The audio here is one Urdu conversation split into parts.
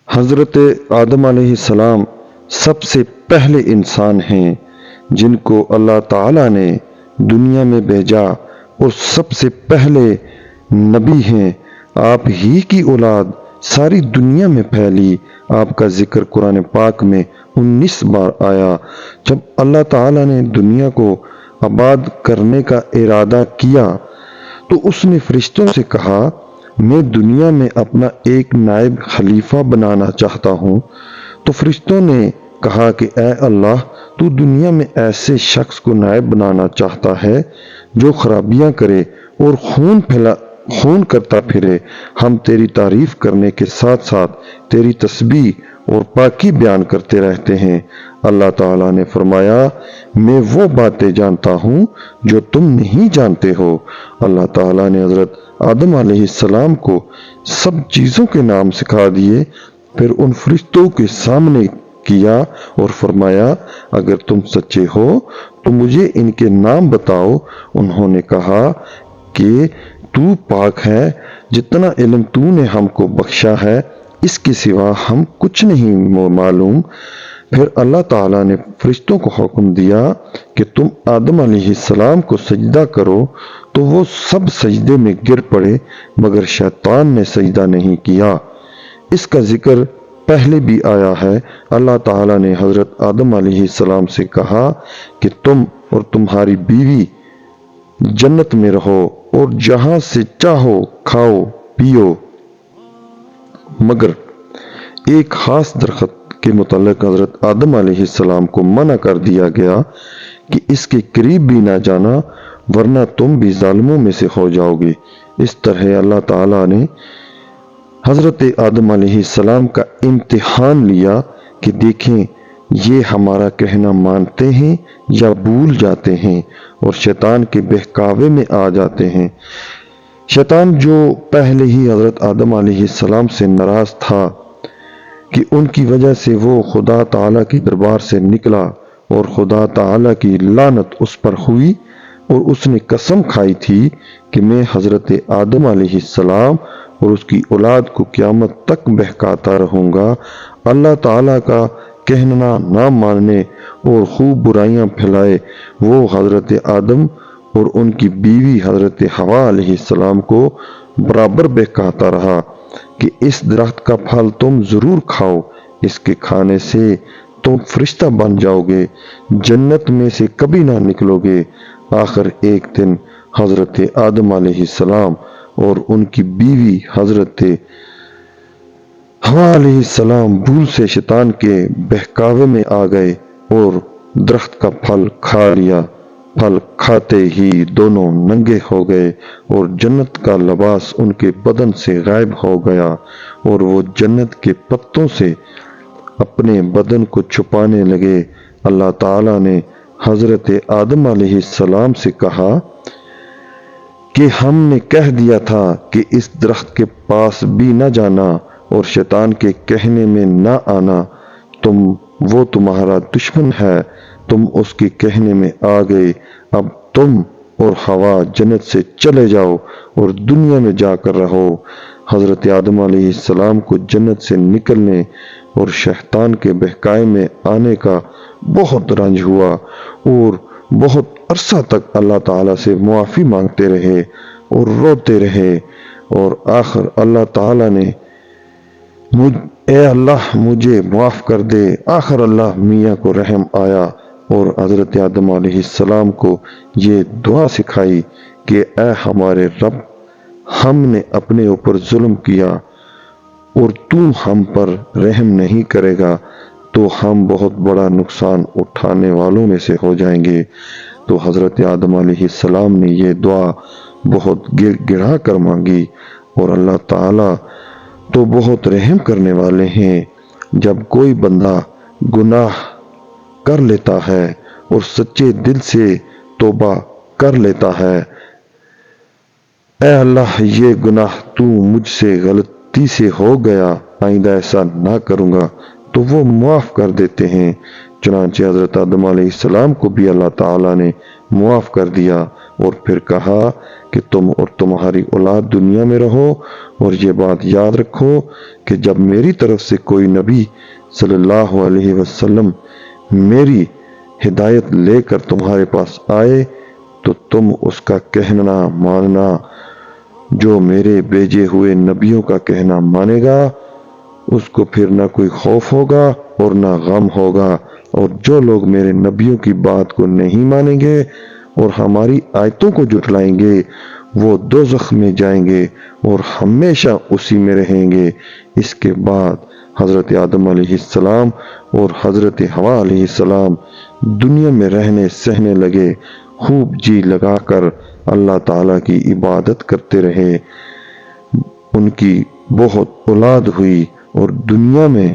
حضرت آدم علیہ السلام سب سے پہلے انسان ہیں جن کو اللہ تعالیٰ نے دنیا میں بھیجا اور سب سے پہلے نبی ہیں۔ آپ ہی کی اولاد ساری دنیا میں پھیلی۔ آپ کا ذکر قرآن پاک میں 19 بار آیا۔ جب اللہ تعالیٰ نے دنیا کو آباد کرنے کا ارادہ کیا تو اس نے فرشتوں سے کہا، میں دنیا میں اپنا ایک نائب خلیفہ بنانا چاہتا ہوں۔ تو فرشتوں نے کہا کہ اے اللہ، تو دنیا میں ایسے شخص کو نائب بنانا چاہتا ہے جو خرابیاں کرے اور خون کرتا پھرے۔ ہم تیری تعریف کرنے کے ساتھ ساتھ تیری تسبیح اور پاکی بیان کرتے رہتے ہیں۔ اللہ تعالیٰ نے فرمایا، میں وہ باتیں جانتا ہوں جو تم نہیں جانتے ہو۔ اللہ تعالیٰ نے حضرت آدم علیہ السلام کو سب چیزوں کے نام سکھا دیے، پھر ان فرشتوں کے سامنے کیا اور فرمایا، اگر تم سچے ہو تو مجھے ان کے نام بتاؤ۔ انہوں نے کہا کہ تو پاک ہے، جتنا علم تو نے ہم کو بخشا ہے اس کے سوا ہم کچھ نہیں معلوم۔ پھر اللہ تعالیٰ نے فرشتوں کو حکم دیا کہ تم آدم علیہ السلام کو سجدہ کرو، تو وہ سب سجدے میں گر پڑے مگر شیطان نے سجدہ نہیں کیا۔ اس کا ذکر پہلے بھی آیا ہے۔ اللہ تعالیٰ نے حضرت آدم علیہ السلام سے کہا کہ تم اور تمہاری بیوی جنت میں رہو اور جہاں سے چاہو کھاؤ پیو، مگر ایک خاص درخت کے متعلق حضرت آدم علیہ السلام کو منع کر دیا گیا کہ اس کے قریب بھی نہ جانا ورنہ تم بھی ظالموں میں سے ہو جاؤ گے۔ اس طرح اللہ تعالیٰ نے حضرت آدم علیہ السلام کا امتحان لیا کہ دیکھیں یہ ہمارا کہنا مانتے ہیں یا بھول جاتے ہیں اور شیطان کے بہکاوے میں آ جاتے ہیں۔ شیطان جو پہلے ہی حضرت آدم علیہ السلام سے ناراض تھا کہ ان کی وجہ سے وہ خدا تعالیٰ کے دربار سے نکلا اور خدا تعالیٰ کی لعنت اس پر ہوئی، اور اس نے قسم کھائی تھی کہ میں حضرت آدم علیہ السلام اور اس کی اولاد کو قیامت تک بہکاتا رہوں گا۔ اللہ تعالیٰ کا کہنا نہ ماننے اور خوب برائیاں پھیلائے وہ حضرت آدم اور ان کی بیوی حضرت حوا علیہ السلام کو برابر بہکاتا رہا کہ اس درخت کا پھل تم ضرور کھاؤ، اس کے کھانے سے تم فرشتہ بن جاؤ گے، جنت میں سے کبھی نہ نکلو گے۔ آخر ایک دن حضرت آدم علیہ السلام اور ان کی بیوی حضرت حوا علیہ السلام بھول سے شیطان کے بہکاوے میں آ گئے اور درخت کا پھل کھا لیا۔ پھل کھاتے ہی دونوں ننگے ہو گئے اور جنت کا لباس ان کے بدن سے غائب ہو گیا، اور وہ جنت کے پتوں سے اپنے بدن کو چھپانے لگے۔ اللہ تعالیٰ نے حضرت آدم علیہ السلام سے کہا کہ ہم نے کہہ دیا تھا کہ اس درخت کے پاس بھی نہ جانا اور شیطان کے کہنے میں نہ آنا، وہ تمہارا دشمن ہے، تم اس کے کہنے میں آ گئے، اب تم اور حوا جنت سے چلے جاؤ اور دنیا میں جا کر رہو۔ حضرت آدم علیہ السلام کو جنت سے نکلنے اور شیطان کے بہکاوے میں آنے کا بہت رنج ہوا اور بہت عرصہ تک اللہ تعالیٰ سے معافی مانگتے رہے اور روتے رہے، اور آخر اللہ تعالیٰ نے اے اللہ مجھے معاف کر دے۔ آخر اللہ میاں کو رحم آیا اور حضرت آدم علیہ السلام کو یہ دعا سکھائی کہ اے ہمارے رب، ہم نے اپنے اوپر ظلم کیا اور تو ہم پر رحم نہیں کرے گا تو ہم بہت بڑا نقصان اٹھانے والوں میں سے ہو جائیں گے۔ تو حضرت آدم علیہ السلام نے یہ دعا بہت گڑا کر مانگی، اور اللہ تعالیٰ تو بہت رحم کرنے والے ہیں۔ جب کوئی بندہ گناہ کر لیتا ہے اور سچے دل سے توبہ کر لیتا ہے، اے اللہ یہ گناہ تو مجھ سے غلطی سے ہو گیا، آئندہ ایسا نہ کروں گا، تو وہ معاف کر دیتے ہیں۔ چنانچہ حضرت آدم علیہ السلام کو بھی اللہ تعالیٰ نے معاف کر دیا۔ اور پھر کہا کہ تم اور تمہاری اولاد دنیا میں رہو، اور یہ بات یاد رکھو کہ جب میری طرف سے کوئی نبی صلی اللہ علیہ وسلم میری ہدایت لے کر تمہارے پاس آئے تو تم اس کا کہنا ماننا۔ جو میرے بھیجے ہوئے نبیوں کا کہنا مانے گا اس کو پھر نہ کوئی خوف ہوگا اور نہ غم ہوگا، اور جو لوگ میرے نبیوں کی بات کو نہیں مانیں گے اور ہماری آیتوں کو جھٹلائیں گے وہ دوزخ میں جائیں گے اور ہمیشہ اسی میں رہیں گے۔ اس کے بعد حضرت آدم علیہ السلام اور حضرت حوا علیہ السلام دنیا میں رہنے سہنے لگے، خوب جی لگا کر اللہ تعالیٰ کی عبادت کرتے رہے۔ ان کی بہت اولاد ہوئی اور دنیا میں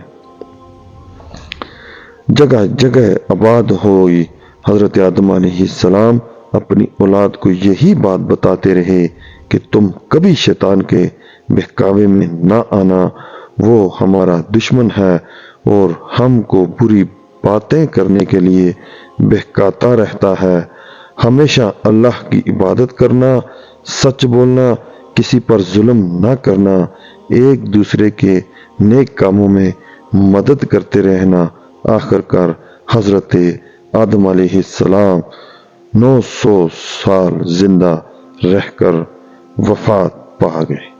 جگہ جگہ آباد ہوئی۔ حضرت آدم علیہ السلام اپنی اولاد کو یہی بات بتاتے رہے کہ تم کبھی شیطان کے بہکاوے میں نہ آنا، وہ ہمارا دشمن ہے اور ہم کو بری باتیں کرنے کے لیے بہکاتا رہتا ہے۔ ہمیشہ اللہ کی عبادت کرنا، سچ بولنا، کسی پر ظلم نہ کرنا، ایک دوسرے کے نیک کاموں میں مدد کرتے رہنا۔ آخر کار حضرت آدم علیہ السلام 900 سال زندہ رہ کر وفات پا گئے۔